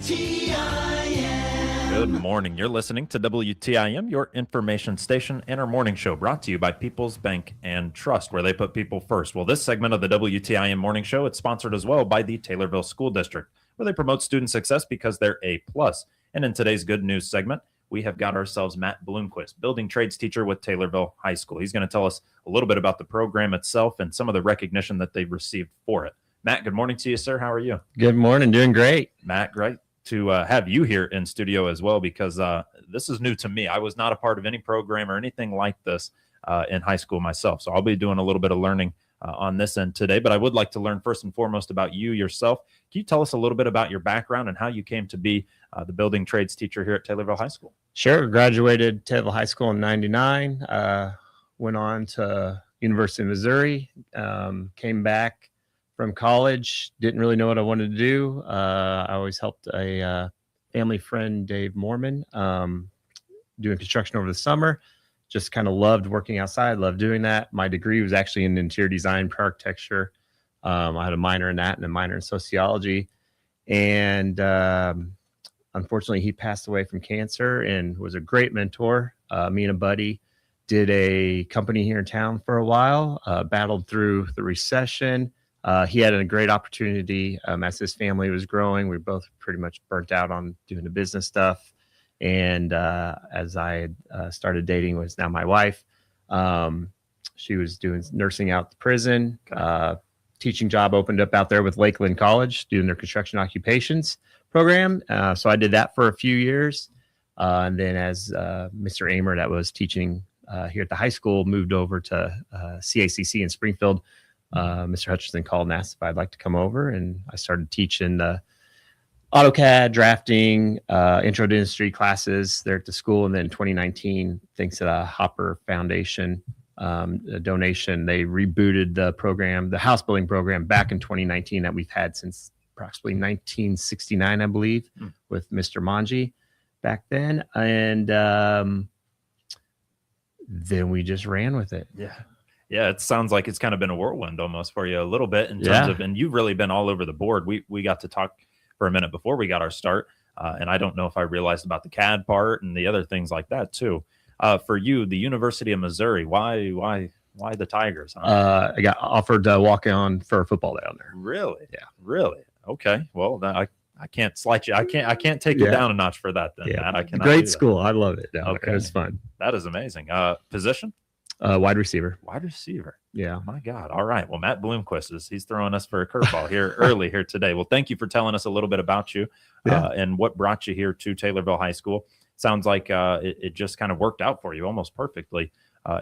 WTIM. Good morning. You're listening to WTIM, your information station, and our morning show brought to you by People's Bank and Trust, where they put people first. Well, this segment of the WTIM morning show, it's sponsored as well by the Taylorville School District, where they promote student success because they're A+. And in today's good news segment, we have got ourselves Matt Bloomquist, building trades teacher with Taylorville High School. He's going to tell us a little bit about the program itself and some of the recognition that they've received for it. Matt, good morning to you, sir. How are you? Good morning. Doing great. Matt, great to have you here in studio as well, because this is new to me. I was not a part of any program or anything like this in high school myself. So I'll be doing a little bit of learning on this end today, but I would like to learn first and foremost about you yourself. Can you tell us a little bit about your background and how you came to be the building trades teacher here at Taylorville High School? Sure. Graduated Taylorville High School in 99, went on to University of Missouri, came back from college, didn't really know what I wanted to do. I always helped a family friend, Dave Mormon, doing construction over the summer. Just kind of loved working outside, loved doing that. My degree was actually in interior design for architecture. I had a minor in that and a minor in sociology. And unfortunately, he passed away from cancer and was a great mentor. Me and a buddy did a company here in town for a while, battled through the recession. He had a great opportunity as his family was growing. We were both pretty much burnt out on doing the business stuff. And as I had started dating was now my wife, she was doing nursing out the prison. Teaching job opened up out there with Lakeland College, doing their construction occupations program. So I did that for a few years. And then as Mr. Amer, that was teaching here at the high school, moved over to CACC in Springfield. Mr. Hutchinson called and asked if I'd like to come over, and I started teaching AutoCAD, drafting, intro to industry classes there at the school. And then in 2019, thanks to the Hopper Foundation donation, they rebooted the program, the house building program, back in 2019 that we've had since approximately 1969, I believe, with Mr. Manji back then. And then we just ran with it. Yeah, it sounds like it's kind of been a whirlwind almost for you a little bit in terms of, and you've really been all over the board. We got to talk for a minute before we got our start, and I don't know if I realized about the CAD part and the other things like that too. For you, the University of Missouri, why the Tigers? Huh? I got offered to walk on for football down there. Really? Yeah. Really? Okay. Well, I can't slight you. I can't take you down a notch for that. Then Matt, I cannot. Great school. I love it. Okay, it was fun. That is amazing. Position? Wide receiver. Wide receiver. Yeah. My God. All right. Well, Matt Bloomquist he's throwing us for a curveball here early here today. Well, thank you for telling us a little bit about you and what brought you here to Taylorville High School. Sounds like it just kind of worked out for you almost perfectly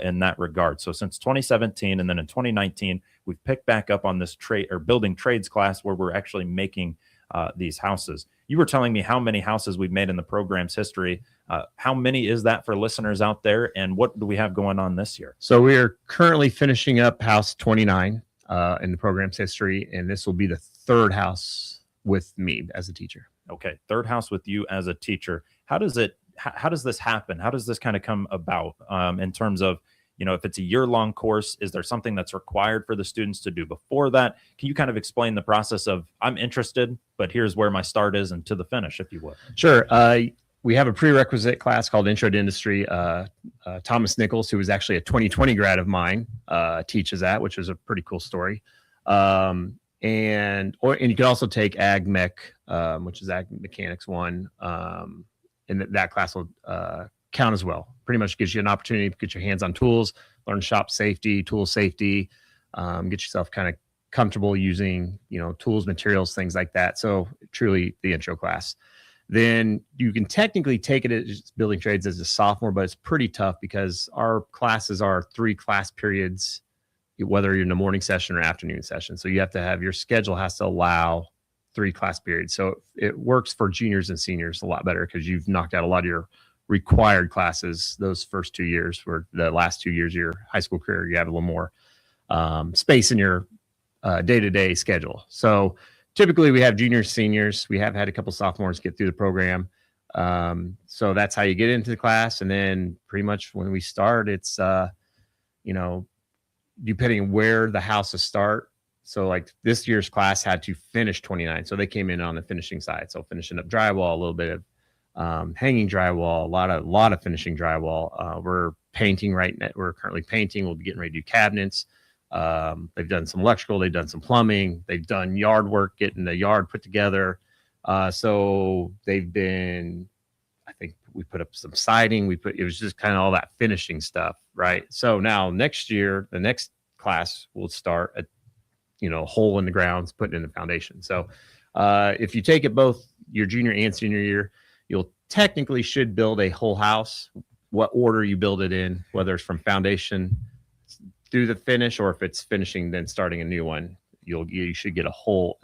in that regard. So since 2017 and then in 2019, we've picked back up on this trade or building trades class where we're actually making these houses. You were telling me how many houses we've made in the program's history. How many is that for listeners out there? And what do we have going on this year? So we are currently finishing up house 29 in the program's history. And this will be the third house with me as a teacher. Okay. Third house with you as a teacher. How does this happen? How does this kind of come about in terms of, if it's a year-long course, is there something that's required for the students to do before that? Can you kind of explain the process of, I'm interested, but here's where my start is and to the finish, if you would? Sure. We have a prerequisite class called Intro to Industry. Thomas Nichols, who was actually a 2020 grad of mine, teaches that, which is a pretty cool story. And you can also take Ag Mech, which is Ag Mechanics 1, and that class will count as well. Pretty much gives you an opportunity to get your hands on tools, learn shop safety, tool safety, get yourself kind of comfortable using, tools, materials, things like that. So truly the intro class. Then you can technically take it as building trades as a sophomore, but it's pretty tough because our classes are 3 class periods, whether you're in the morning session or afternoon session. So you have to have, your schedule has to allow 3 class periods. So it works for juniors and seniors a lot better because you've knocked out a lot of your required classes those first 2 years. For the last 2 years of your high school career, you have a little more space in your day-to-day schedule. So typically we have juniors, seniors. We have had a couple sophomores get through the program. So that's how you get into the class. And then pretty much when we start, it's, depending where the houses start. So like this year's class had to finish 29. So they came in on the finishing side. So finishing up drywall, a little bit of hanging drywall, a lot of finishing drywall. We're painting right now. We're currently painting. We'll be getting ready to do cabinets. They've done some electrical. They've done some plumbing. They've done yard work, getting the yard put together. So they've been, I think we put up some siding. It was just kind of all that finishing stuff, right? So now next year, the next class will start at, hole in the grounds, putting in the foundation. So if you take it both your junior and senior year, you'll technically should build a whole house. What order you build it in, whether it's from foundation through the finish, or if it's finishing then starting a new one, you should get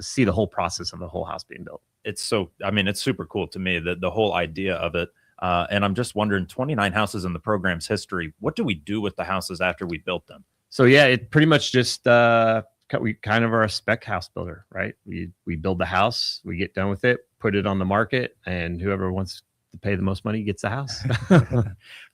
see the whole process of the whole house being built. It's super cool to me, the whole idea of it. And I'm just wondering, 29 houses in the program's history, what do we do with the houses after we built them? So yeah, it pretty much just we kind of are a spec house builder, right? We build the house, we get done with it, put it on the market, and whoever wants to pay the most money gets the house.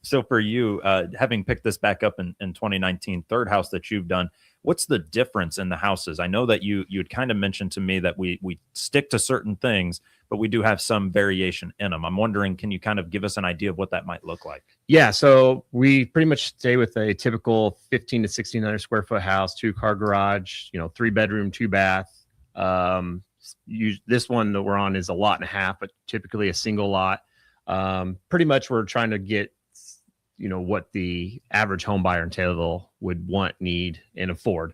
So for you, having picked this back up in 2019, third house that you've done, what's the difference in the houses? I know that you'd kind of mentioned to me that we stick to certain things, but we do have some variation in them. I'm wondering, can you kind of give us an idea of what that might look like? Yeah, so we pretty much stay with a typical 15 to 1600 square foot house, 2-car garage, 3-bedroom, 2-bath. This one that we're on is a lot and a half, but typically a single lot. Pretty much we're trying to get what the average home buyer in Taylorville would want, need, and afford.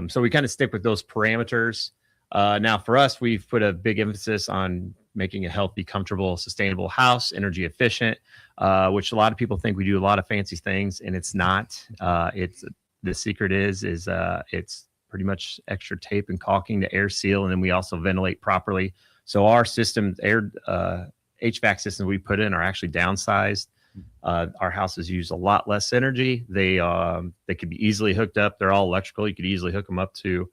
So we kind of stick with those parameters. Now for us, we've put a big emphasis on making a healthy, comfortable, sustainable house, energy efficient, which a lot of people think we do a lot of fancy things, and it's not. The secret is it's pretty much extra tape and caulking to air seal, and then we also ventilate properly. So our systems, HVAC systems we put in are actually downsized. Our houses use a lot less energy. They could be easily hooked up. They're all electrical. You could easily hook them up to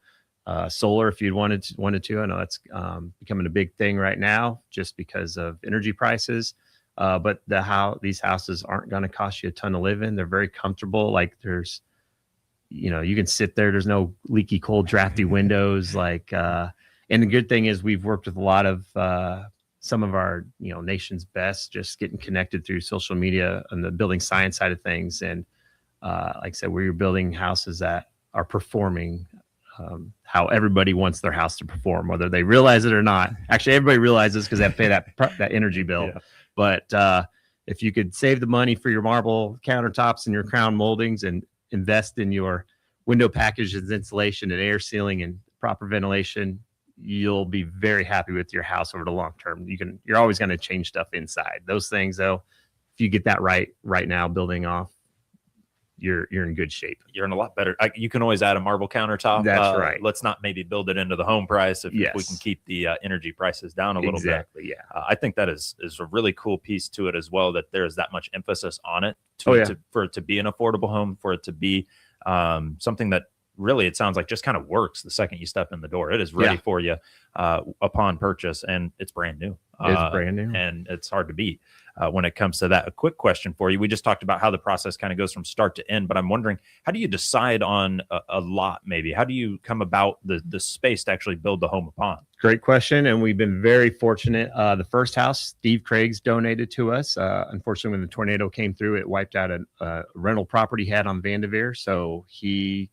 solar if you wanted to. I know that's becoming a big thing right now just because of energy prices. But these houses aren't going to cost you a ton to live in. They're very comfortable. Like there's, you can sit there. There's no leaky, cold, drafty windows. And the good thing is we've worked with a lot of some of our nation's best, just getting connected through social media and the building science side of things. And like I said, we're building houses that are performing how everybody wants their house to perform, whether they realize it or not. Actually, everybody realizes because they have to pay that energy bill. Yeah. But if you could save the money for your marble countertops and your crown moldings and invest in your window packages, insulation and air sealing and proper ventilation, you'll be very happy with your house over the long term. You're always going to change stuff inside. Those things, though, if you get that right now, building off, you're in good shape. You're in a lot better. You can always add a marble countertop. That's right. Let's not maybe build it into the home price if we can keep the energy prices down a little bit. Exactly. Yeah. I think that is a really cool piece to it as well, that there is that much emphasis on it for it to be an affordable home, for it to be something that really, it sounds like just kind of works the second you step in the door. It is ready for you upon purchase, and it's brand new. It's brand new, and it's hard to beat when it comes to that. A quick question for you. We just talked about how the process kind of goes from start to end, but I'm wondering, how do you decide on a lot maybe? How do you come about the space to actually build the home upon? Great question, and we've been very fortunate. The first house, Steve Craig's donated to us. Unfortunately, when the tornado came through, it wiped out a rental property he had on Vanderveer, so he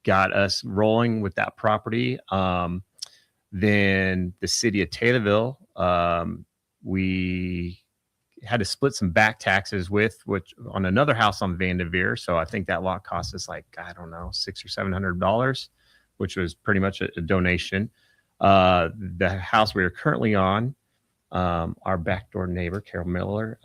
got us rolling with that property. Then the city of Taylorville, we had to split some back taxes which on another house on Vanderveer. So I think that lot cost us $600 or $700, which was pretty much a donation. The house we are currently on, our backdoor neighbor, Carol Miller,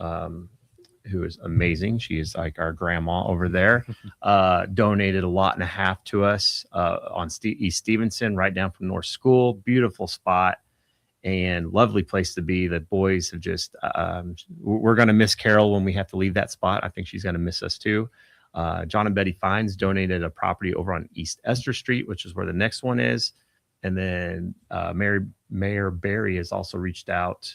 who is amazing. She is like our grandma over there, donated $1.5 lots to us on East Stevenson, right down from North School. Beautiful spot and lovely place to be. The boys have just, we're going to miss Carol when we have to leave that spot. I think she's going to miss us too. John and Betty Fines donated a property over on East Esther Street, which is where the next one is. And then Mayor Barry has also reached out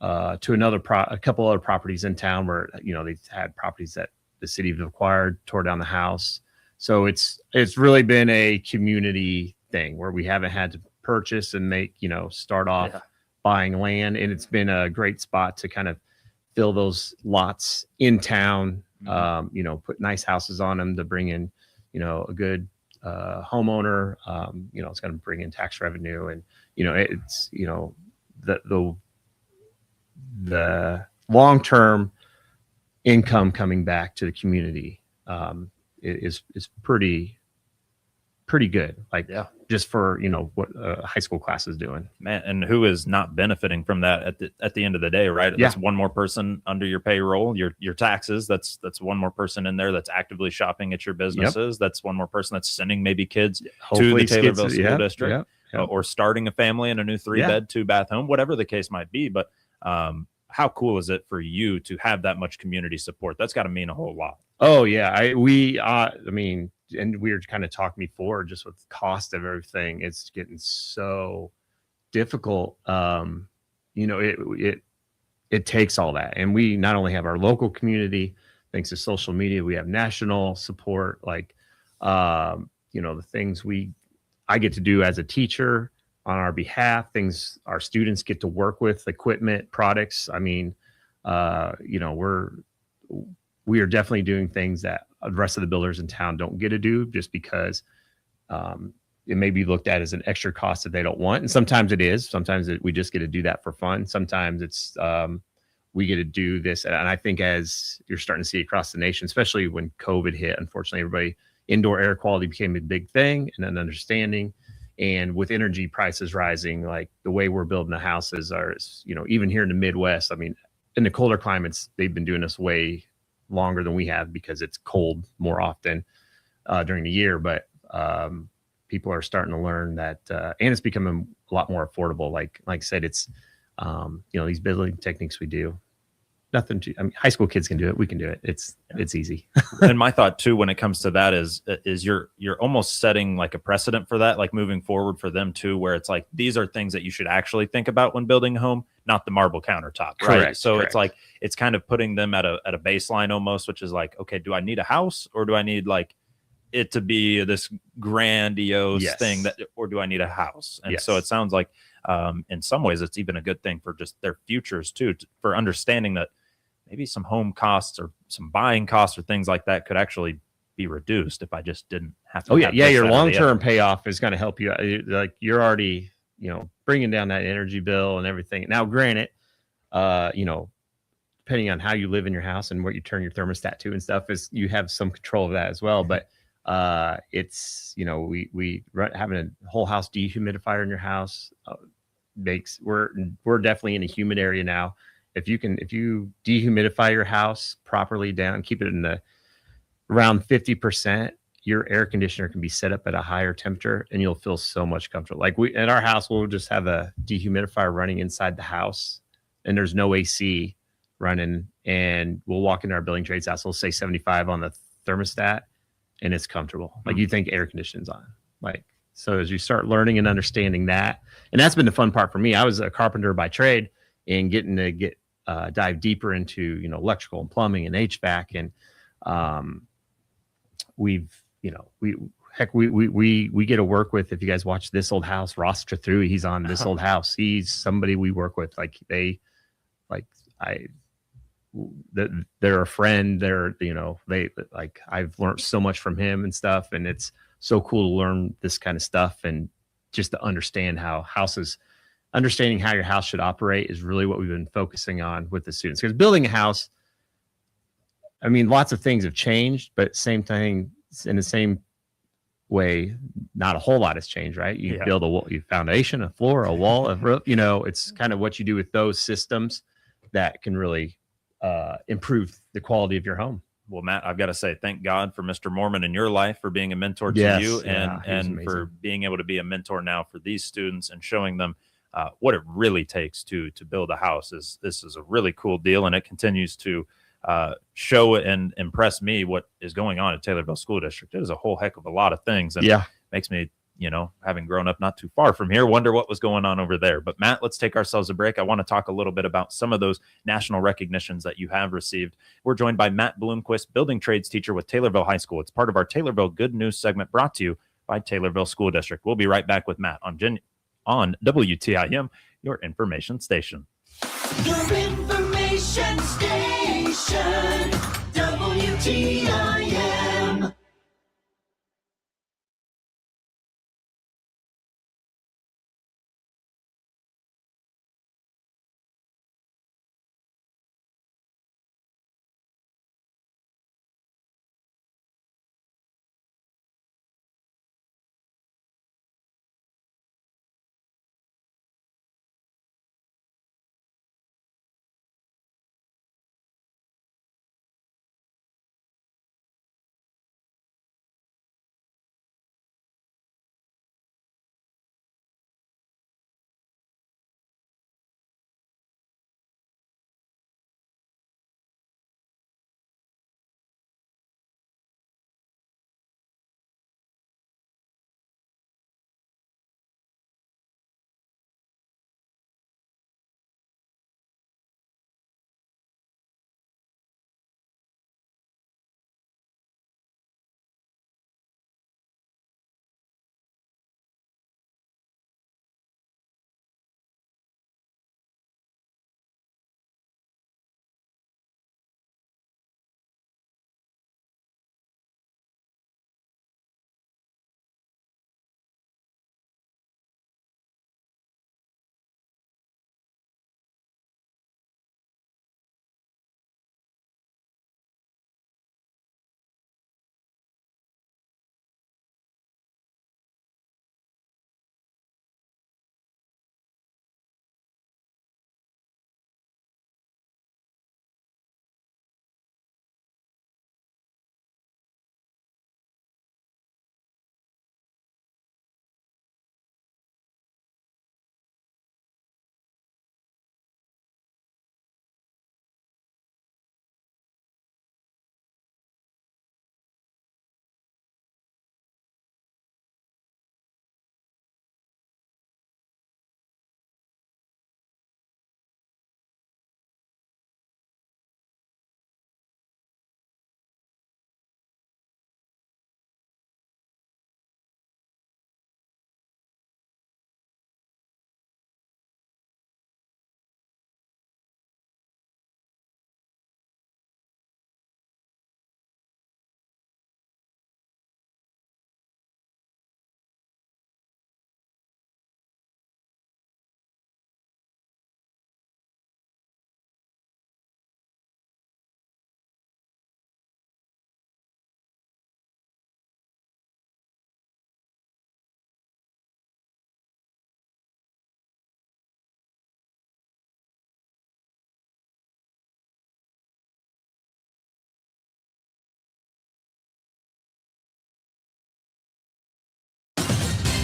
to a couple other properties in town where they've had properties that the city have acquired, tore down the house. So it's really been a community thing where we haven't had to purchase and start off Yeah. buying land. And it's been a great spot to kind of fill those lots in town, put nice houses on them to bring in, a good homeowner. It's going to bring in tax revenue, and, it's, the long-term income coming back to the community is pretty good. Like, just for, what a high school class is doing. Man, and who is not benefiting from that at the end of the day, right? Yeah. That's one more person under your payroll, your taxes. That's one more person in there that's actively shopping at your businesses. Yep. That's one more person that's sending maybe kids hopefully to the Taylorville School yep, District, yep. Or starting a family in a new 3-bed, 2-bath home, whatever the case might be. But how cool is it for you to have that much community support? That's got to mean a whole lot. Oh yeah, I mean, and we were kind of talking before, just with the cost of everything, it's getting so difficult. It takes all that, and we not only have our local community, thanks to social media, we have national support. Like, the things I get to do as a teacher on our behalf, things our students get to work with, equipment, products. I mean, we are definitely doing things that the rest of the builders in town don't get to do, just because it may be looked at as an extra cost that they don't want. And sometimes it is. Sometimes we just get to do that for fun. Sometimes it's we get to do this. And I think, as you're starting to see across the nation, especially when COVID hit, unfortunately, indoor air quality became a big thing, and an understanding. And with energy prices rising, like the way we're building the houses even here in the Midwest, I mean, in the colder climates, they've been doing this way longer than we have, because it's cold more often during the year. But people are starting to learn that, and it's becoming a lot more affordable. Like I said, it's these building techniques we do, nothing to, I mean, high school kids can do it. We can do it. It's easy. And my thought too, when it comes to that, is you're almost setting like a precedent for that, like moving forward for them too, where it's like, these are things that you should actually think about when building a home, not the marble countertop. Right. Correct, so correct. It's like, it's kind of putting them at a baseline almost, which is like, okay, do I need a house, or do I need like it to be this grandiose thing, or do I need a house? And so it sounds like in some ways it's even a good thing for just their futures too, for understanding that maybe some home costs or some buying costs or things like that could actually be reduced if I just didn't have to. Your long-term payoff is going to help you. Like, you're already, bringing down that energy bill and everything. Now, granted, depending on how you live in your house and what you turn your thermostat to and stuff, is you have some control of that as well. But it's, having a whole house dehumidifier in your house we're definitely in a humid area now. If you dehumidify your house properly down, keep it in the around 50%, your air conditioner can be set up at a higher temperature, and you'll feel so much comfortable. Like, at our house, we'll just have a dehumidifier running inside the house, and there's no AC running, and we'll walk into our building trades house. We'll say 75 on the thermostat, and it's comfortable. Like, you think air conditioning's on. Like, so as you start learning and understanding that, and that's been the fun part for me. I was a carpenter by trade, and getting to dive deeper into, electrical and plumbing and HVAC. And we get to work with, if you guys watch This Old House, Ross Trethewey, he's on This Old House. He's somebody we work with. Like, they're a friend. I've learned so much from him and stuff. And it's so cool to learn this kind of stuff, and just to understand understanding how your house should operate is really what we've been focusing on with the students. Because building a house, I mean, lots of things have changed, but same thing, in the same way, not a whole lot has changed, right? You build a foundation, a floor, a wall, a roof. It's kind of what you do with those systems that can really improve the quality of your home. Well, Matt, I've got to say, thank God for Mr. Mormon in your life, for being a mentor to you, and for being able to be a mentor now for these students, and showing them what it really takes to build a house. This is a really cool deal, and it continues to show and impress me what is going on at Taylorville School District. It is a whole heck of a lot of things, and makes me, having grown up not too far from here, wonder what was going on over there. But Matt, let's take ourselves a break. I want to talk a little bit about some of those national recognitions that you have received. We're joined by Matt Bloomquist, building trades teacher with Taylorville High School. It's part of our Taylorville Good News segment, brought to you by Taylorville School District. We'll be right back with Matt on WTIM, your information station. Your information station, WTIM.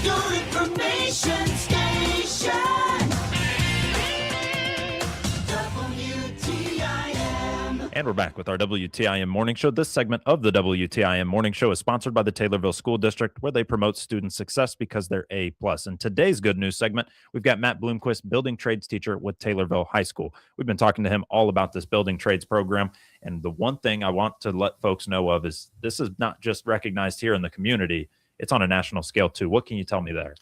Your information station, WTIM. And we're back with our WTIM Morning Show. This segment of the WTIM Morning Show is sponsored by the Taylorville School District, where they promote student success because they're A+. In today's good news segment, we've got Matt Bloomquist, building trades teacher with Taylorville High School. We've been talking to him all about this building trades program. And the one thing I want to let folks know of is this is not just recognized here in the community. It's on a national scale too. What can you tell me there?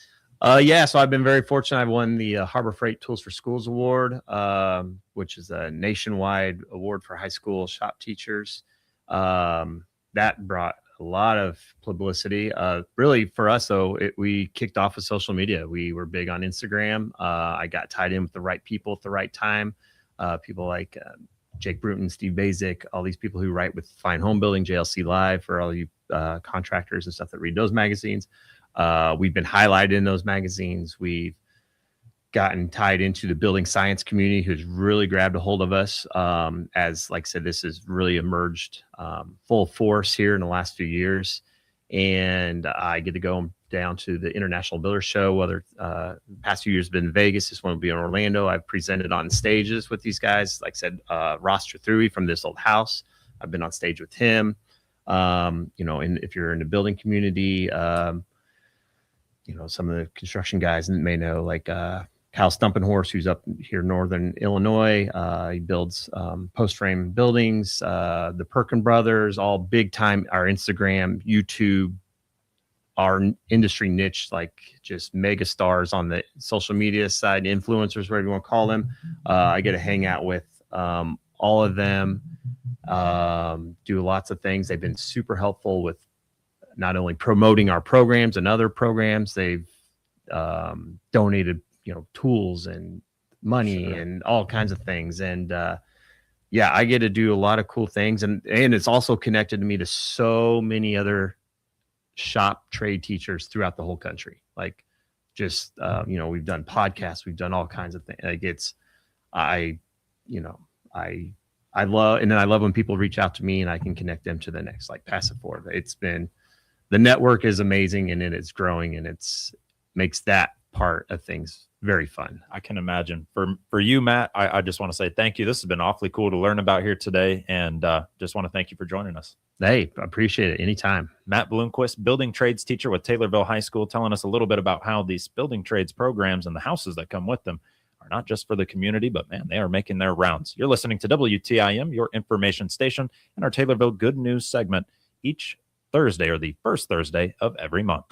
Yeah, so I've been very fortunate. I've won the Harbor Freight Tools for Schools Award, which is a nationwide award for high school shop teachers. That brought a lot of publicity. Really, for us, though, we kicked off with social media. We were big on Instagram. I got tied in with the right people at the right time. People like Jake Bruton, Steve Basic, all these people who write with Fine Home Building, JLC Live, for all you contractors and stuff that read those magazines. We've been highlighted in those magazines. We've gotten tied into the building science community, who's really grabbed a hold of us. As like I said, this has really emerged full force here in the last few years. And I get to go down to the International Builder Show, whether the past few years have been in Vegas. This one will be in Orlando. I've presented on stages with these guys. Like I said, Ross Trethewey from This Old House, I've been on stage with him. And if you're in the building community, some of the construction guys may know, like Kyle Stumpenhorse, who's up here in Northern Illinois. He builds post frame buildings. The Perkin brothers, all big time. Our Instagram, YouTube our industry niche, like just mega stars on the social media side, influencers, whatever you want to call them. I get to hang out with all of them, do lots of things. They've been super helpful with not only promoting our programs and other programs. They've donated, tools and money Sure. and all kinds of things. And yeah, I get to do a lot of cool things. And it's also connected me to so many other shop trade teachers throughout the whole country. Like just, we've done podcasts, we've done all kinds of things. Like I love, and then I love when people reach out to me and I can connect them to the next, like pass it forward. The network is amazing, and it is growing, and makes that part of things very fun. I can imagine. For you, Matt, I just want to say thank you. This has been awfully cool to learn about here today, and just want to thank you for joining us. Hey, I appreciate it. Anytime. Matt Bloomquist, building trades teacher with Taylorville High School, telling us a little bit about how these building trades programs and the houses that come with them are not just for the community, but man, they are making their rounds. You're listening to WTIM, your information station, and our Taylorville Good News segment each Thursday, or the first Thursday of every month.